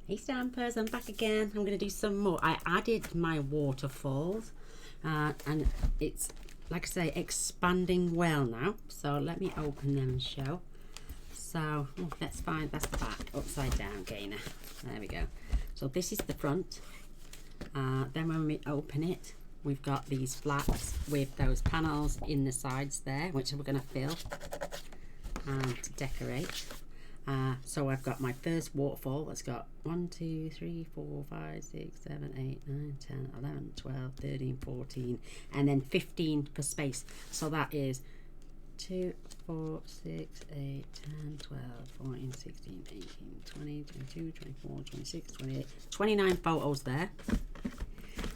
Hey Stampers, I'm back again. I'm going to do some more. I added my waterfalls and it's, like I say, expanding well now. So let me open them and show. So let's find, that's the back, upside down Gaynor. There we go. So this is the front. Then when we open it, we've got these flaps with those panels in the sides there, which we're going to fill and decorate. So I've got my first waterfall that's got 1, 2, 3, 4, 5, 6, 7, 8, 9, 10, 11, 12, 13, 14, and then 15 for space. So that is 2, 4, 6, 8, 10, 12, 14, 16, 18, 20, 22, 24, 26, 28, 29 photos there.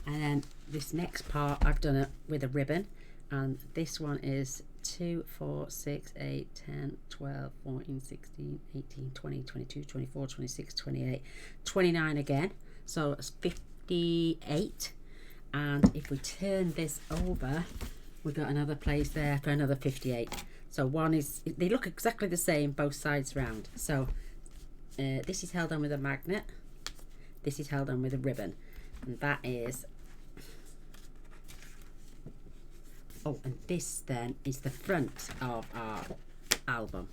And then this next part I've done it with a ribbon, and this one is 2, 4, 6, 8, 10, 12, 14, 16, 18, 20, 22, 24, 26, 28, 29 again. So it's 58. And if we turn this over, we've got another place there for another 58. So one is, they look exactly the same, both sides round. So this is held on with a magnet. This is held on with a ribbon. And that is... Oh, and this then is the front of our album.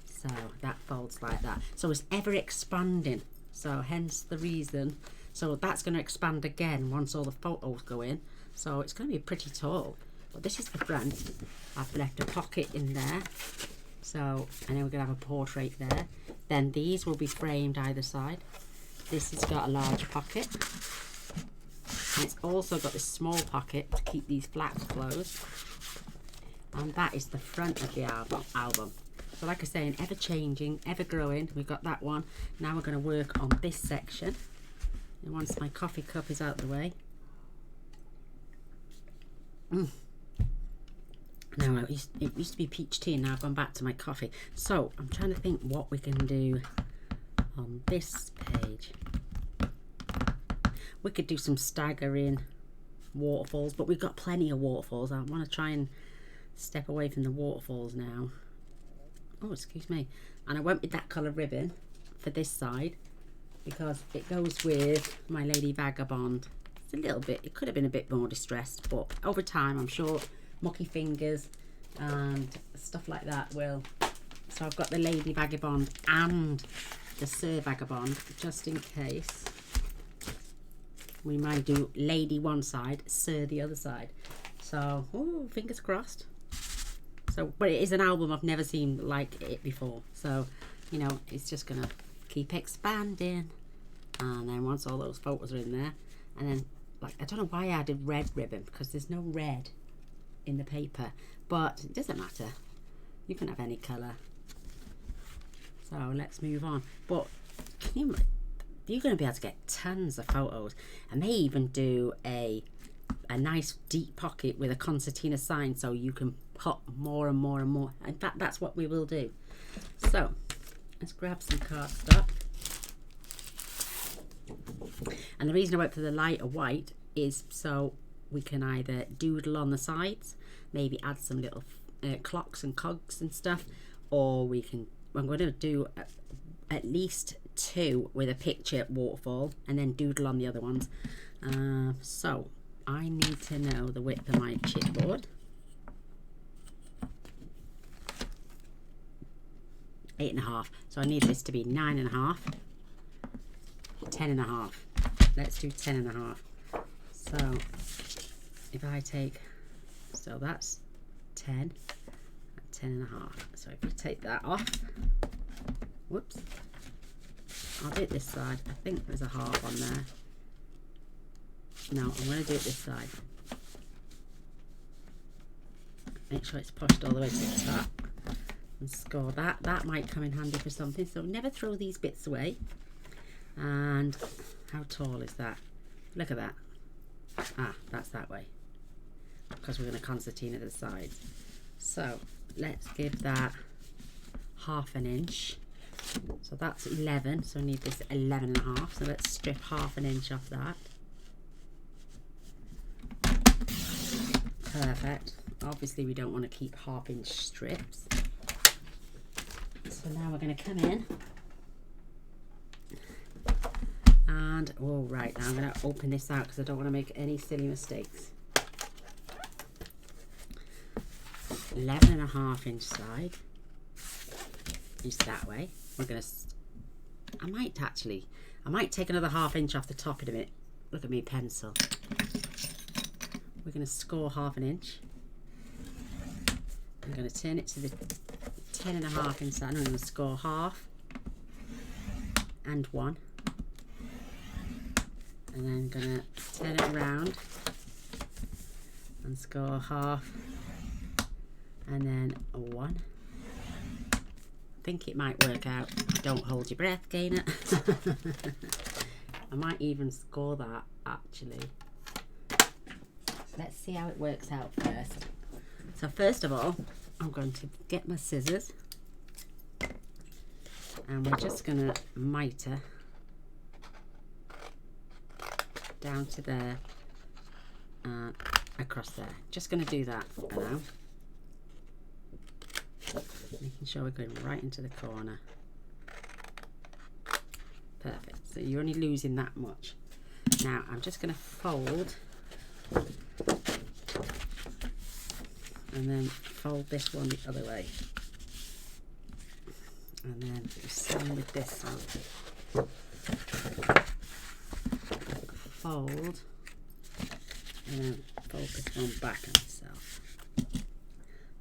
So that folds like that. So it's ever expanding. So hence the reason. So that's going to expand again once all the photos go in. So it's going to be pretty tall. But this is the front. I've left a pocket in there. So, and then we're going to have a portrait there. Then these will be framed either side. This has got a large pocket. And it's also got this small pocket to keep these flaps closed. And that is the front of the album. So like I say, an ever changing, ever growing. We've got that one. Now we're going to work on this section. And once my coffee cup is out of the way. Now it used to be peach tea, and now I've gone back to my coffee. So I'm trying to think what we can do on this page. We could do some staggering waterfalls, but we've got plenty of waterfalls. I want to try and step away from the waterfalls now. Oh, excuse me. And I went with that colour ribbon for this side because it goes with my Lady Vagabond. It's a little bit, it could have been a bit more distressed, but over time I'm sure mucky fingers and stuff like that will. So I've got the Lady Vagabond and the Sir Vagabond just in case. We might do Lady one side, Sir the other side. So, ooh, fingers crossed. So, but it is an album I've never seen like it before. So, you know, it's just gonna keep expanding. And then once all those photos are in there, and then, like, I don't know why I added red ribbon because there's no red in the paper, but it doesn't matter. You can have any colour. So let's move on. But can you? You're going to be able to get tons of photos. I may even do a nice deep pocket with a concertina sign so you can put more and more and more. In fact, that's what we will do. So let's grab some cardstock. And the reason I went for the lighter white is so we can either doodle on the sides, maybe add some little clocks and cogs and stuff, or we can, I'm going to do at least 2 with a picture waterfall and then doodle on the other ones. So I need to know the width of my chipboard. 8.5. So I need this to be 9.5, 10.5. Let's do 10.5. So if I take, so that's 10, 10.5. So if you take that off, whoops. I'll do it this side. I think there's a half on there. No, I'm going to do it this side. Make sure it's pushed all the way to the top. And score that. That might come in handy for something. So never throw these bits away. And how tall is that? Look at that. Ah, that's that way. Because we're going to concertina the sides. So let's give that 1/2 inch. So that's 11, so I need this 11.5. So let's strip 1/2 inch off that. Perfect. Obviously we don't want to keep 1/2 inch strips. So now we're going to come in And, oh, right, now I'm going to open this out because I don't want to make any silly mistakes. 11.5 inch side is that way. We're going to, I might take another 1/2 inch off the top in a minute. Look at me pencil. We're going to score 1/2 inch. I'm going to turn it to the 10.5 inch side. I'm going to score 1/2 and 1. And then I'm going to turn it around and score 1/2 and then a 1. I think it might work out. Don't hold your breath, Gaynor. I might even score that actually. Let's see how it works out first. So first of all, I'm going to get my scissors and we're just going to miter down to there and across there. Just going to do that for now. Making sure we're going right into the corner. Perfect. So you're only losing that much. Now I'm just going to fold and then fold this one the other way. And then do the same with this one. Fold and then fold this one back on itself.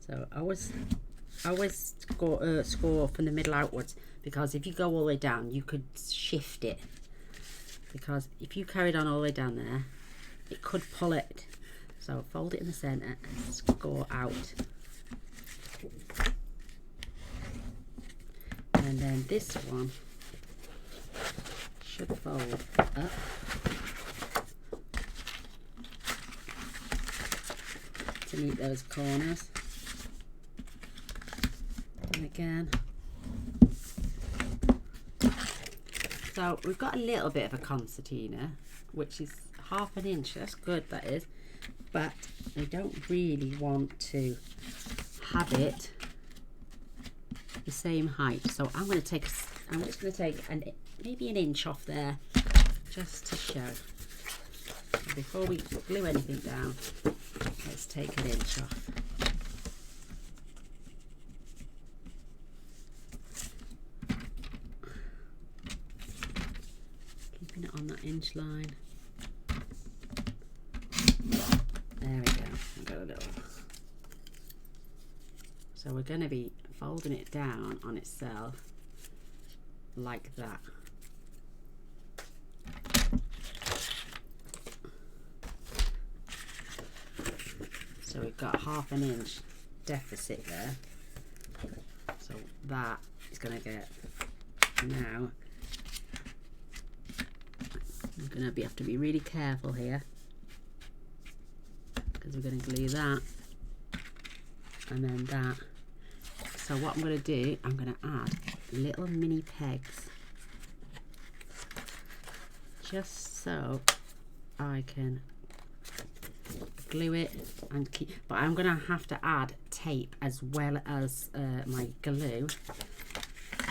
So I always score from the middle outwards, because if you go all the way down you could shift it, because if you carried on all the way down there it could pull it. So fold it in the centre and score out. And then this one should fold up. To meet those corners. And again. So we've got a little bit of a concertina, which is 1/2 inch. That's good, that is. But we don't really want to have it the same height. So I'm just going to take maybe an inch off there, just to show. So before we glue anything down, let's take an inch off. Keeping it on that inch line. There we go. I've got a little. So we're going to be folding it down on itself like that. So we've got 1/2 inch deficit there. So that is going to get, now I'm going to have to be really careful here, because we're going to glue that and then that. So what I'm going to do, I'm going to add little mini pegs, just so I can glue it and keep, but I'm going to have to add tape as well as my glue.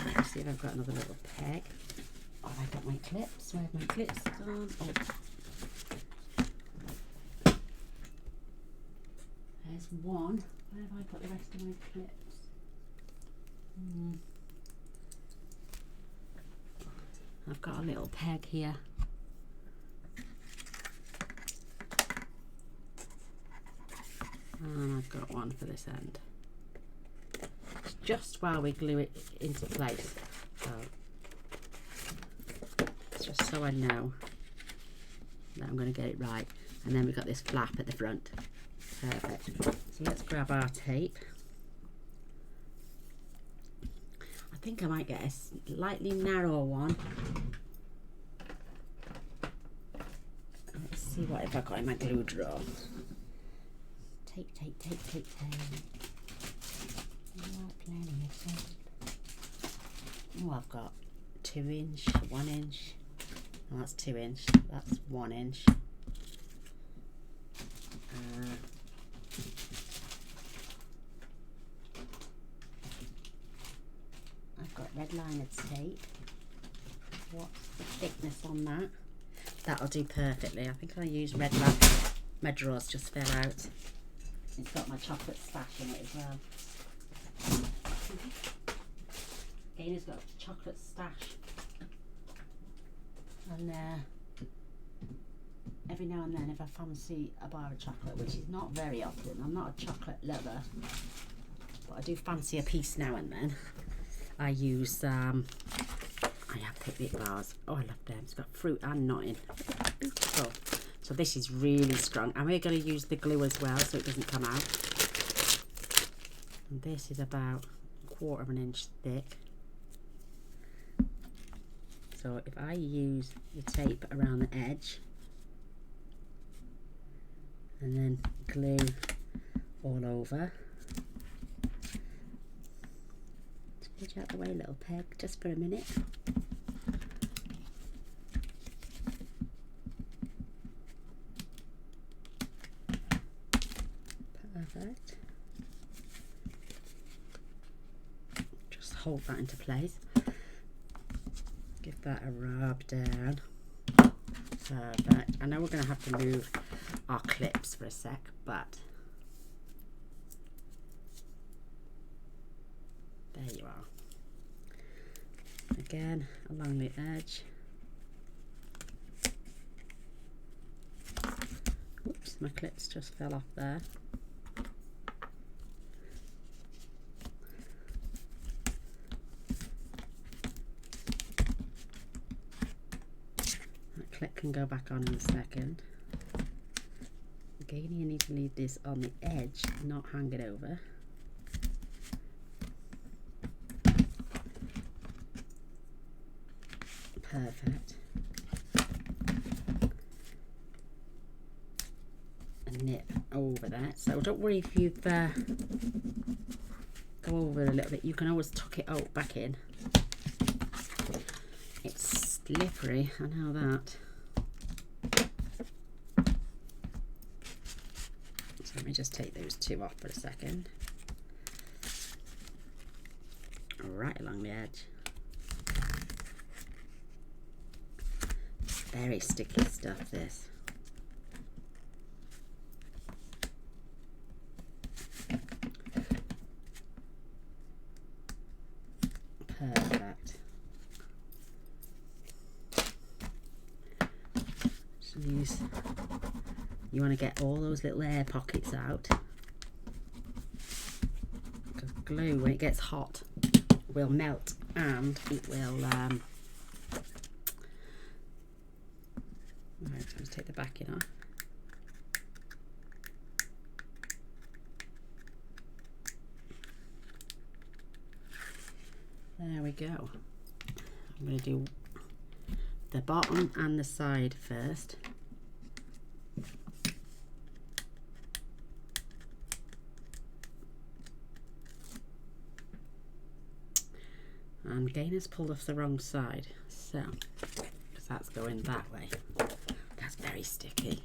Let me see if I've got another little peg. Oh, I got my clips. Where have my clips gone? Oh. There's one. Where have I got the rest of my clips? I've got a little peg here. And I've got one for this end. Just while we glue it into place. So just so I know that I'm going to get it right. And then we've got this flap at the front. Perfect. So let's grab our tape. I think I might get a slightly narrower one. Let's see what I've got in my glue drawer. Tape, tape, tape, tape, tape. Oh, plenty of tape. Oh, I've got 2 inch, 1 inch. Oh, that's 2 inch. That's 1 inch. I've got red liner tape. What's the thickness on that? that'll do perfectly. I think I used red my drawers just fell out. It's got my chocolate stash in it as well. Gaynor's got a chocolate stash. And every now and then if I fancy a bar of chocolate, which is not very often, I'm not a chocolate lover, but I do fancy a piece now and then, I use, I have Picnic bars. Oh, I love them. It's got fruit and nutting. Beautiful. So this is really strong. And we're going to use the glue as well so it doesn't come out. And this is about 1/4 of an inch thick. So if I use the tape around the edge and then glue all over. Edge out the way, little peg, just for a minute. Perfect. Just hold that into place. Give that a rub down. Perfect. I know we're going to have to move our clips for a sec, but there you are. Again, along the edge. Oops, my clips just fell off there. That clip can go back on in a second. Again, you need to leave this on the edge, not hang it over. Perfect. And knit over that. So don't worry if you've go over a little bit. You can always tuck it out back in. It's slippery, I know that. So let me just take those two off for a second. Right along the edge. Very sticky stuff, this. Perfect. Just use, you want to get all those little air pockets out. Because glue, when it gets hot, will melt and it will right, so let's take the backing off. There we go. I'm going to do the bottom and the side first. And Gaynor's pulled off the wrong side, so because that's going that way. That's very sticky.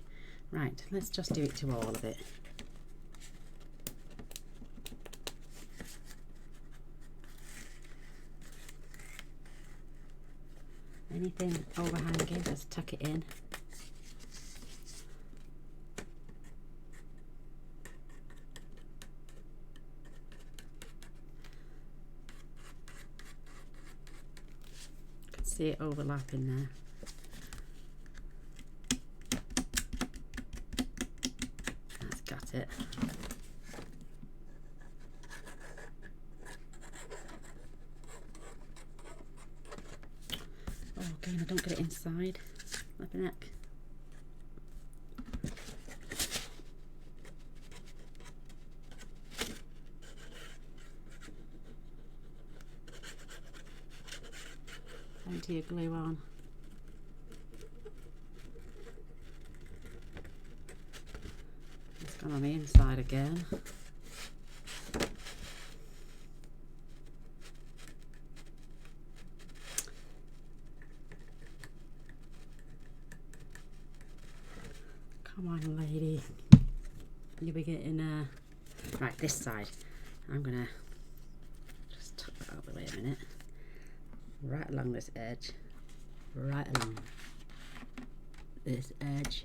Right, let's just do it to all of it. Anything overhanging, just tuck it in. You can see it overlapping there. That's got it. Oh, again, I don't get it inside. Like a neck. Plenty of glue on. It's gone on the inside again. Come on, lady. You'll be getting right, this side. I'm gonna just tuck that out of the way a minute. Right along this edge. Right along this edge.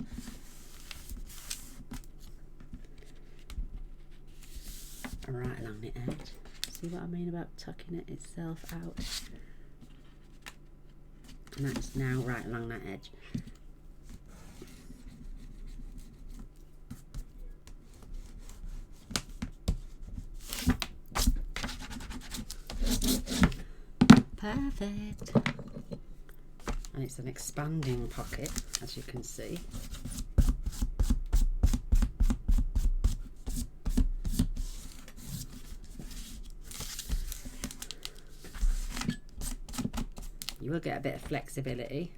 Right along the edge. See what I mean about tucking it itself out? And that's now right along that edge. Perfect. And it's an expanding pocket, as you can see. You will get a bit of flexibility.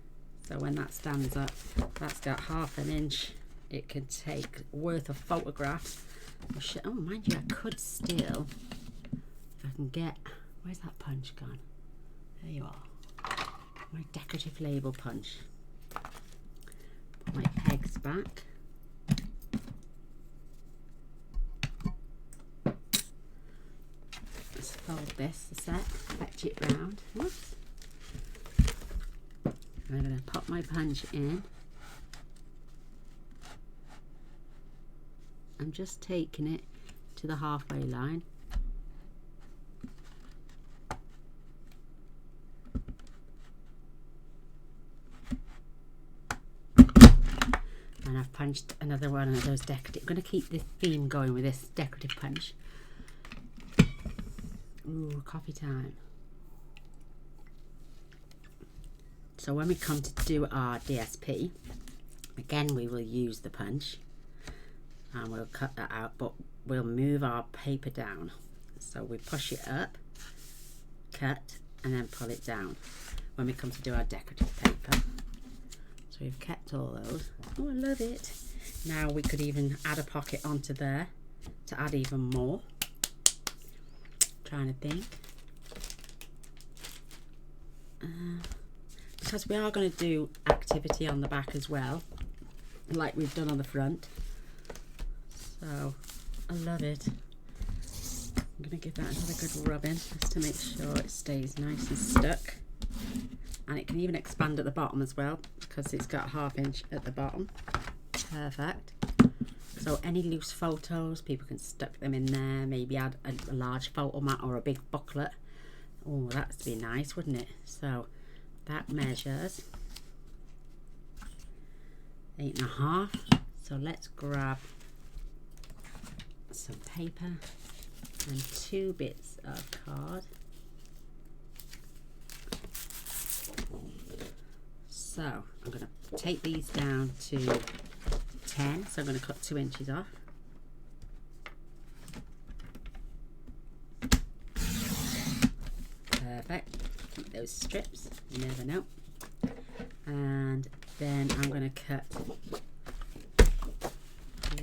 So when that stands up, that's got 1/2 inch. It can take worth of photographs. Oh, mind you, I could still, if I can get, where's that punch gone? There you are. My decorative label punch. Put my pegs back. Let's fold this a sec, fetch it round. Whoops. I'm going to pop my punch in. I'm just taking it to the halfway line. And I've punched another one of those decorative. I'm going to keep this theme going with this decorative punch. Ooh, coffee time. So when we come to do our DSP, again we will use the punch and we'll cut that out, but we'll move our paper down. So we push it up, cut, and then pull it down when we come to do our decorative paper. So we've kept all those. Oh, I love it. Now we could even add a pocket onto there to add even more. Trying to think. Because we are going to do activity on the back as well, like we've done on the front. So I love it. I'm going to give that another good rubbing just to make sure it stays nice and stuck. And it can even expand at the bottom as well because it's got 1/2 inch at the bottom. Perfect. So any loose photos, people can stuck them in there, maybe add a large photo mat or a big booklet. Oh, that'd be nice, wouldn't it? So that measures 8.5. So let's grab some paper and 2 bits of card. So I'm going to take these down to 10. So I'm going to cut 2 inches off. Perfect. Keep those strips, you never know. And then I'm going to cut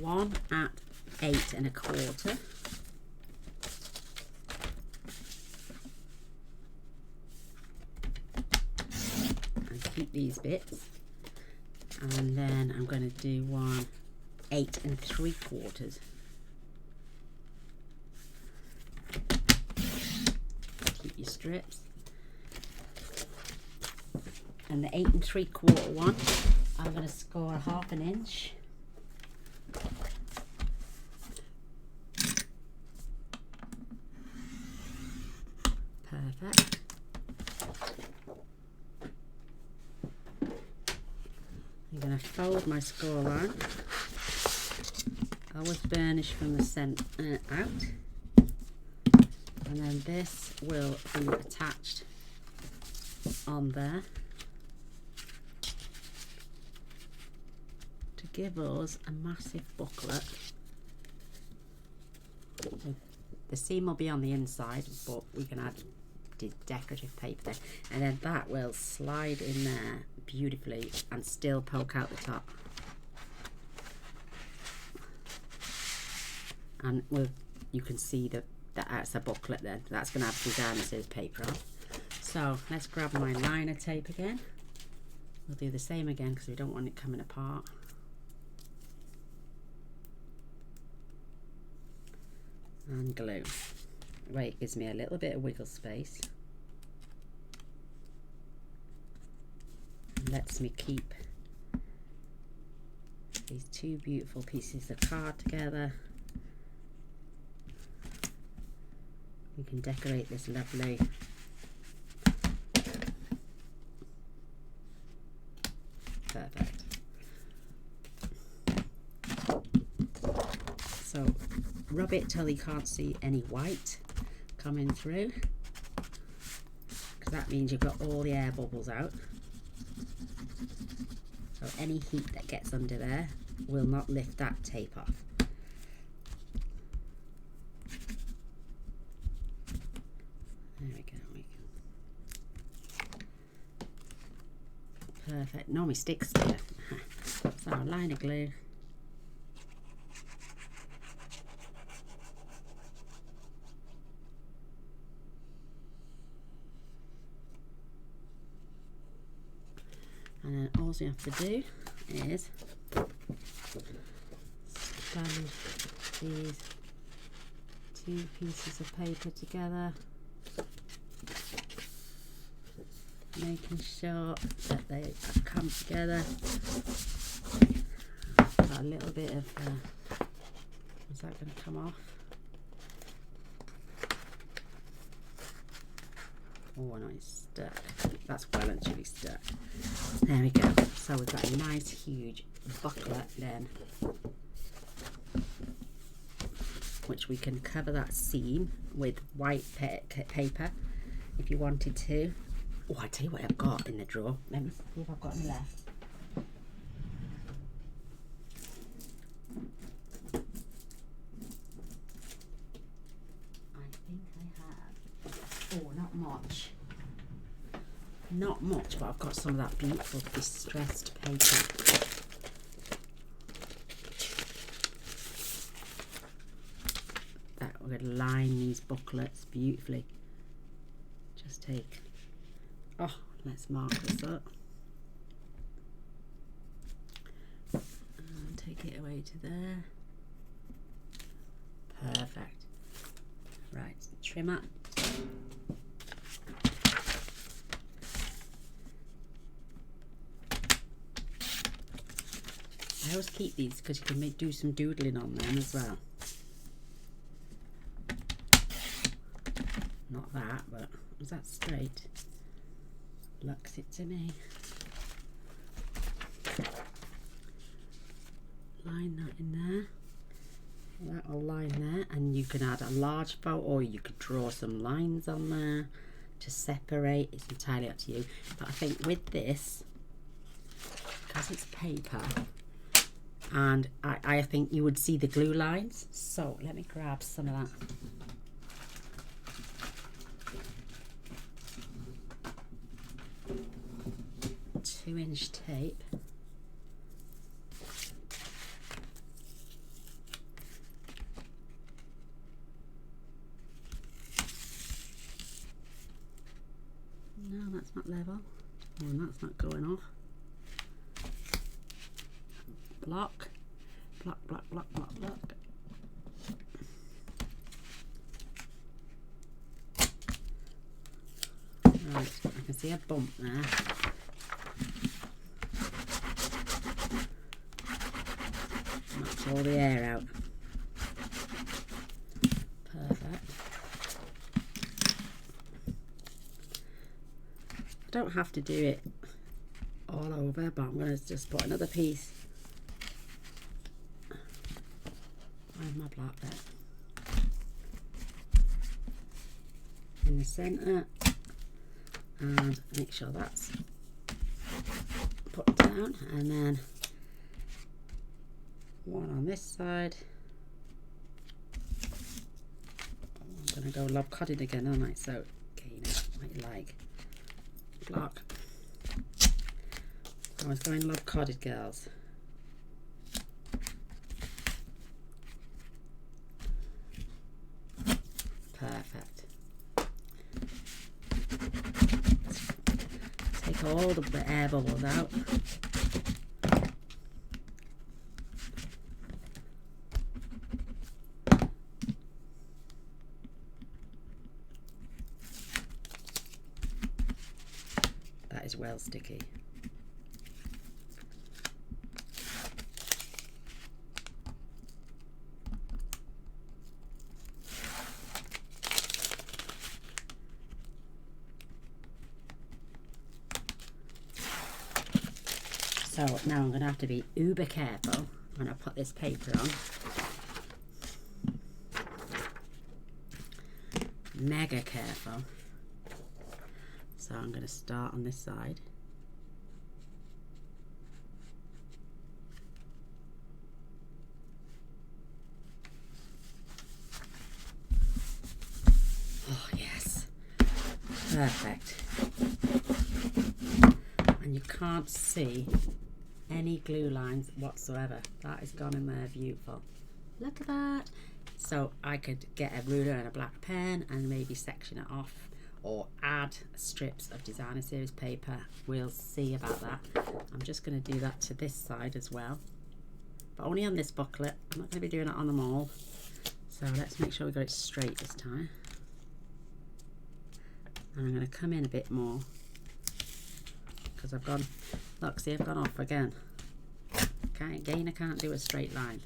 1 at 8 1/4. And keep these bits. And then I'm going to do 1 8 3/4. Keep your strips. And the 8 3/4 one, I'm going to score 1/2 inch. Perfect. I'm going to fold my score line. Always burnish from the centre out. And then this will be attached on there to give us a massive booklet. The seam will be on the inside, but we can add the decorative paper there, and then that will slide in there beautifully and still poke out the top. And you can see that that's a booklet then. That's going to have designers' paper on. So let's grab my liner tape again. We'll do the same again because we don't want it coming apart. And glue. Right, it gives me a little bit of wiggle space. Lets me keep these two beautiful pieces of card together. We can decorate this lovely perfect. So rub it till you can't see any white coming through, because that means you've got all the air bubbles out. So any heat that gets under there will not lift that tape off. There we go. Perfect. Normally sticks here. So a line of glue. And then all you have to do is stand these two pieces of paper together, making sure that they come together. Got a little bit of, is that going to come off? Oh no, it's stuck. That's well and truly stuck. There we go. So we've got a nice huge booklet then, which we can cover that seam with white paper if you wanted to. Oh, I tell you what I've got in the drawer. Let me see if I've got any left. I think I have. Oh, not much. Not much, but I've got some of that beautiful distressed paper. That we're going to line these booklets beautifully. Just take, oh, let's mark this up. And take it away to there. Perfect. Right, trimmer. I always keep these because you can do some doodling on them as well. Not that, but is that straight? Looks it to me. Line that in there. That will line there, and you can add a large fold, or you could draw some lines on there to separate. It's entirely up to you. But I think with this, because it's paper, and I think you would see the glue lines. So let me grab some of that. Two-inch tape. No, that's not level. And that's not going off. Block, block, block, block, block, block. Right, I can see a bump there. Knocks all the air out. Perfect. I don't have to do it all over, but I'm going to just put another piece. Where's my block there? In the centre, and make sure that's put down, and then one on this side. I'm going to go lopsided again, aren't I? So, Gaynor, what you like. Block. I was going lopsided, girls. Perfect. Take all the air bubbles out. That is well sticky. So now I'm going to have to be uber careful when I put this paper on. Mega careful. So I'm going to start on this side. Oh yes, perfect. And you can't see any glue lines whatsoever. That is gone in there beautiful. Look at that. So I could get a ruler and a black pen and maybe section it off or add strips of designer series paper. We'll see about that. I'm just going to do that to this side as well, but only on this booklet. I'm not going to be doing it on them all. So let's make sure we got it straight this time. And I'm going to come in a bit more because I've gone, look, see, I've gone off again. Gaynor can't do a straight line.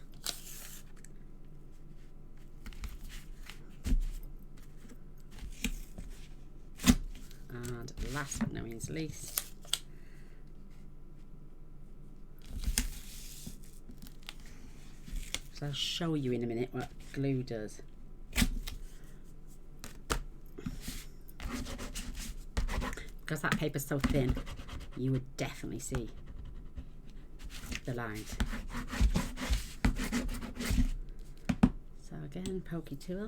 And last but no means least, so I'll show you in a minute what glue does. Because that paper's so thin, you would definitely see the lines. So again, pokey tool.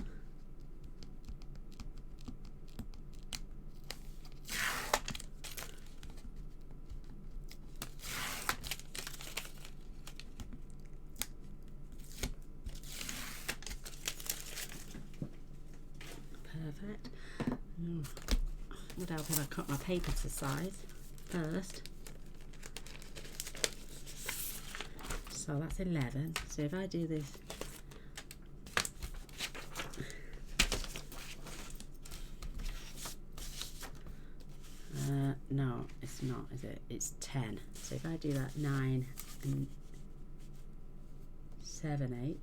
Perfect. Would help if I cut my paper to size first. So that's 11. So if I do this, no, it's not, is it? It's 10. So if I do that 9 and 7/8.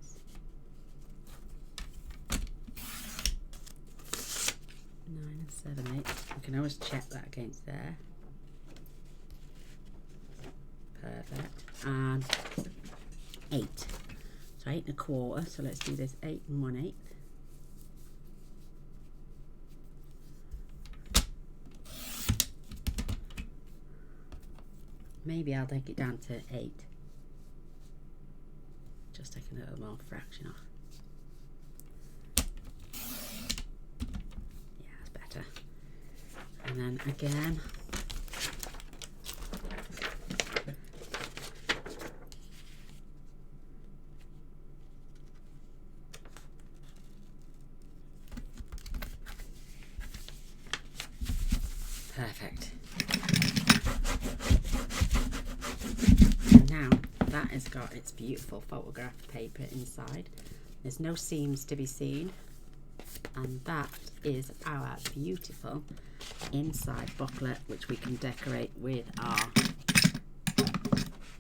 9 and 7/8. I can always check that against there. Perfect. And 8. So 8 1/4. So let's do this 8 1/8. Maybe I'll take it down to 8. Just take a little more fraction off. Yeah, that's better. And then again. Perfect. And now that has got its beautiful photographed paper inside. There's no seams to be seen. And that is our beautiful inside booklet, which we can decorate with our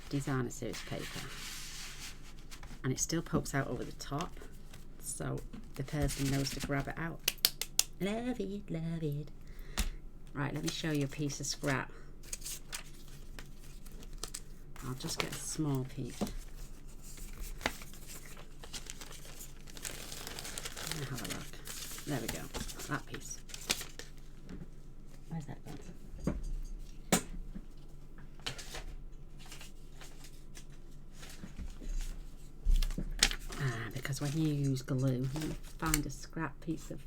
designer series paper. And it still pokes out over the top, so the person knows to grab it out. Love it, love it. Right, let me show you a piece of scrap. I'll just get a small piece. Let me have a look. There we go, that piece. Where's that gone? Because when you use glue, you find a scrap piece of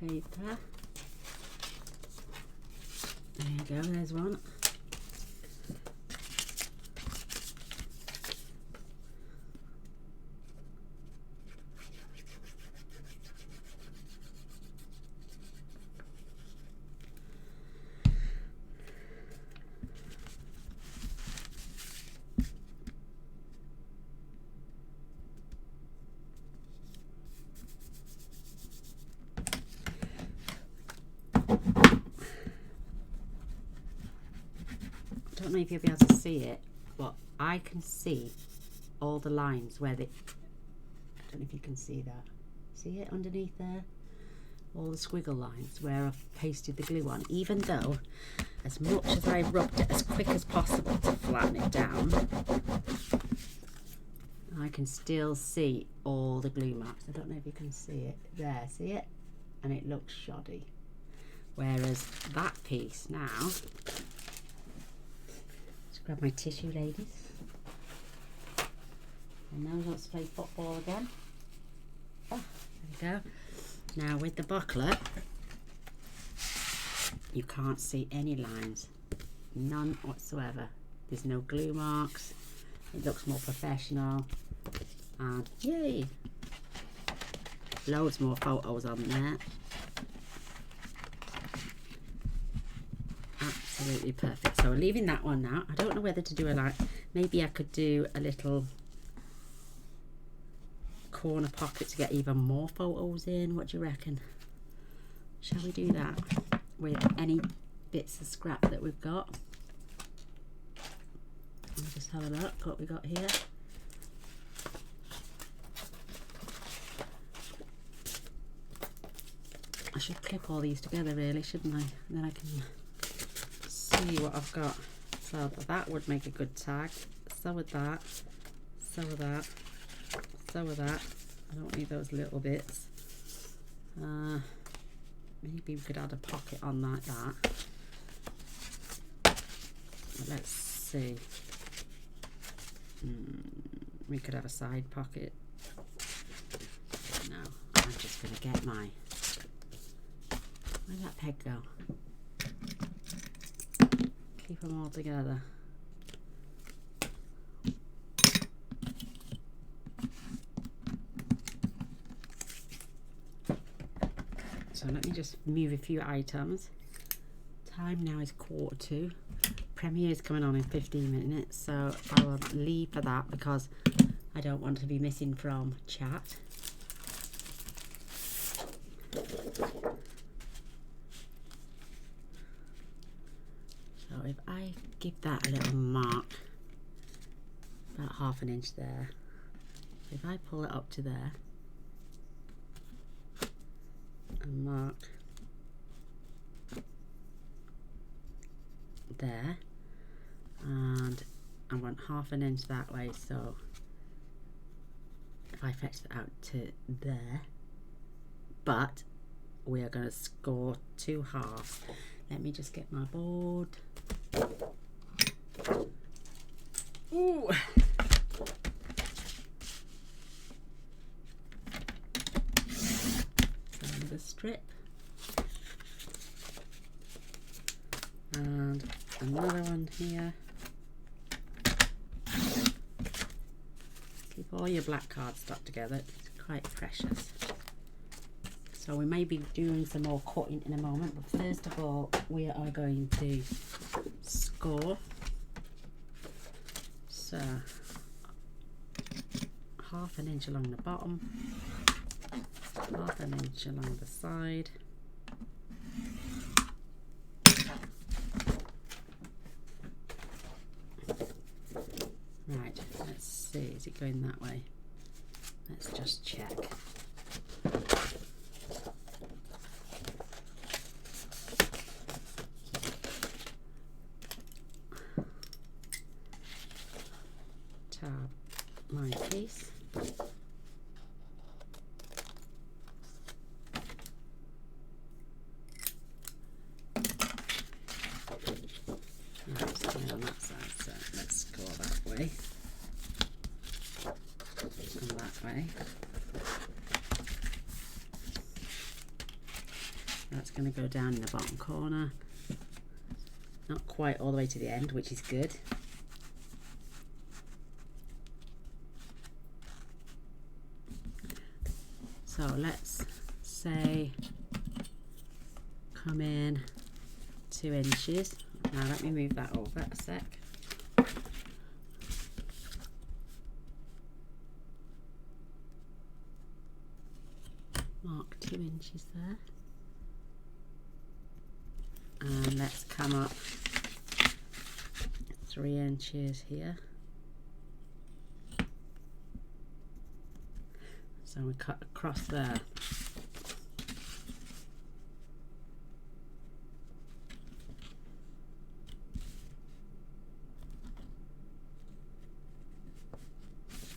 paper. There you go, there's one. I don't know if you'll be able to see it, but I can see all the lines where they, I don't know if you can see that. See it underneath there? all the squiggle lines where I've pasted the glue on, even though as much as I rubbed it as quick as possible to flatten it down, I can still see all the glue marks. I don't know if you can see it there, see it? And it looks shoddy. Whereas that piece now, let's grab my tissue, ladies. And now let's play football again. Oh, there we go. Now with the buckler, you can't see any lines, none whatsoever. There's no glue marks. It looks more professional, and yay, loads more photos on there. Absolutely perfect. So we're leaving that one now. I don't know whether to do a maybe I could do a little corner pocket to get even more photos in. What do you reckon? Shall we do that with any bits of scrap that we've got? Let's just have a look what we got here. I should clip all these together really, shouldn't I? And then I can see what I've got. So that would make a good tag. So would that. So would that. So would that. I don't need those little bits. Maybe we could add a pocket on like that. Let's see. We could have a side pocket. No, I'm just going to get my... Where'd that peg go? Keep them all together. So let me just move a few items. Time now is 1:45. Premiere is coming on in 15 minutes, so I will leave for that because I don't want to be missing from chat. So if I give that a little mark, about 1/2 inch there, if I pull it up to there and mark there, and I want 1/2 inch that way, so if I fetch that out to there, but we are going to score 2 halves. Let me just get my board. Ooh. Another strip. And another one here. Keep all your black cards stuck together, it's quite precious. So we may be doing some more cutting in a moment, but first of all we are going to score. So 1/2 inch along the bottom, 1/2 inch along the side. Right, let's see, is it going that way? Let's just check. Tab my piece. Right, so on that side, so let's go that way and that way. That's going to go down in the bottom corner, not quite all the way to the end, which is good. So let's say come in 2 inches. Now let me move that over a sec. Mark 2 inches there. And let's come up 3 inches here. So we cut across there.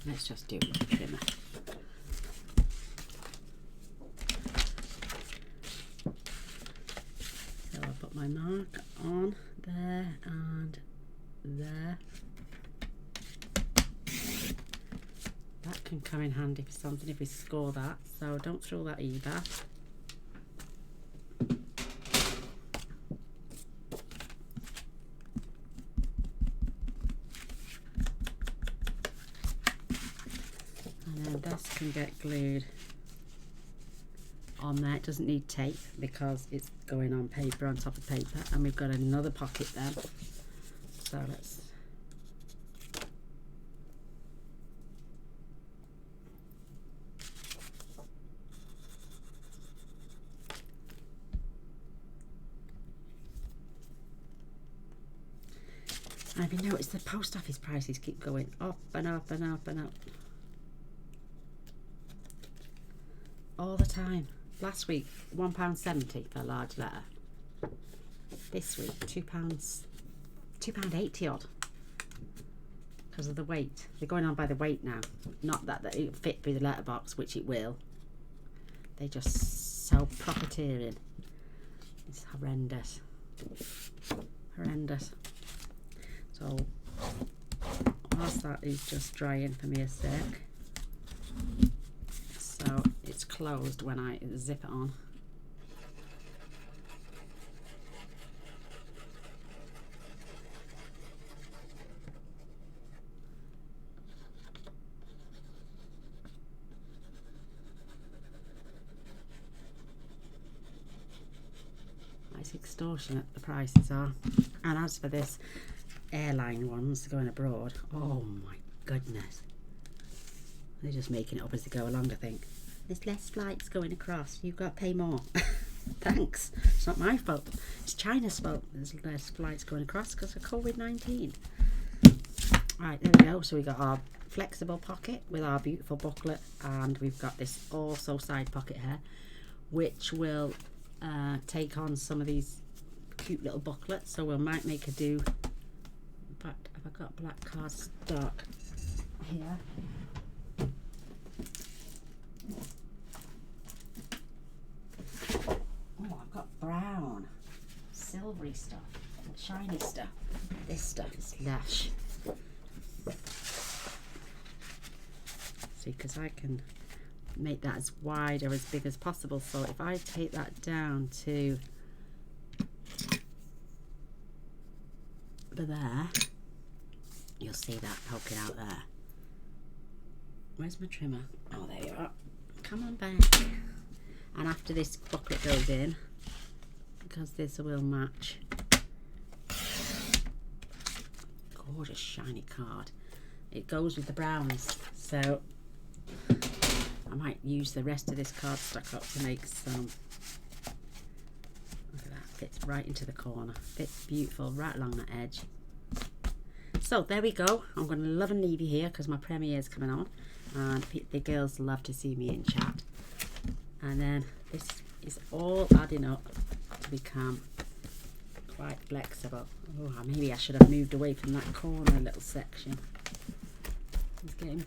Let's just do it with the trimmer. So I'll put my mark on there and there. That can come in handy for something if we score that, so don't throw that either. And then this can get glued on there. It doesn't need tape because it's going on paper on top of paper, and we've got another pocket then. So let's have you noticed the post office prices keep going up and up and up and up all the time? Last week £1.70 for a large letter. This week £2.80 odd because of the weight. They're going on by the weight now, not that it'll fit through the letterbox, which it will. They just so profiteering. It's horrendous, horrendous. So whilst that is just drying for me a sec, so it's closed when I zip it on. It's extortionate, the prices are. And as for this airline ones going abroad, oh my goodness, they're just making it up as they go along. I think there's less flights going across, you've got to pay more. Thanks, it's not my fault, it's China's fault there's less flights going across because of COVID-19. Right, there we go. So we got our flexible pocket with our beautiful booklet, and we've got this also side pocket here which will take on some of these cute little booklets. So we might make a do. In fact, have I got black cardstock here? Oh, I've got brown, silvery stuff, and shiny stuff. This stuff is lush. See, because I can make that as wide or as big as possible. So if I take that down to there, you'll see that poking out there. Where's my trimmer? Oh, there you are. Come on back. And after this booklet goes in, because this will match, gorgeous shiny card, it goes with the browns. So I might use the rest of this card stuck up to make some. Look at that, fits right into the corner, fits beautiful right along that edge. So there we go. I'm going to love and leave you here because my premiere is coming on, and the girls love to see me in chat. And then this is all adding up to become quite flexible. Oh, maybe I should have moved away from that corner little section. It's getting,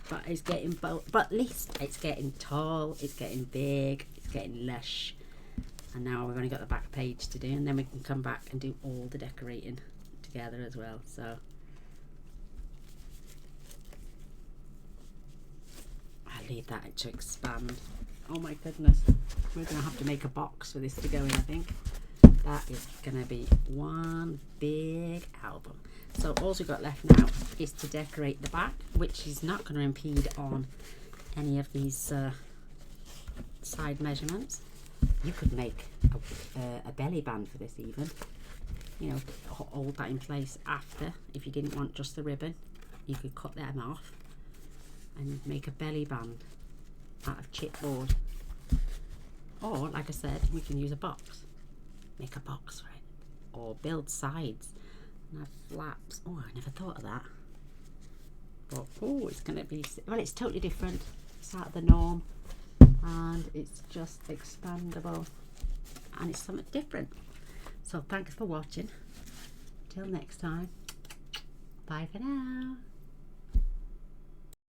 but at least it's getting tall, it's getting big, it's getting lush. And now we've only got the back page to do, and then we can come back and do all the decorating together as well. So I'll leave that to expand. Oh my goodness, we're going to have to make a box for this to go in, I think. That is going to be one big album. So all we've got left now is to decorate the back, which is not going to impede on any of these side measurements. You could make a belly band for this even. You know, hold that in place after. If you didn't want just the ribbon, you could cut them off and make a belly band out of chipboard. Or, like I said, we can use a box. Make a box for it. Or build sides and have flaps. Oh, I never thought of that. But, oh, it's going to be... Well, it's totally different. It's out of the norm. And it's just expandable. And it's something different. So, thanks for watching. Till next time. Bye for now.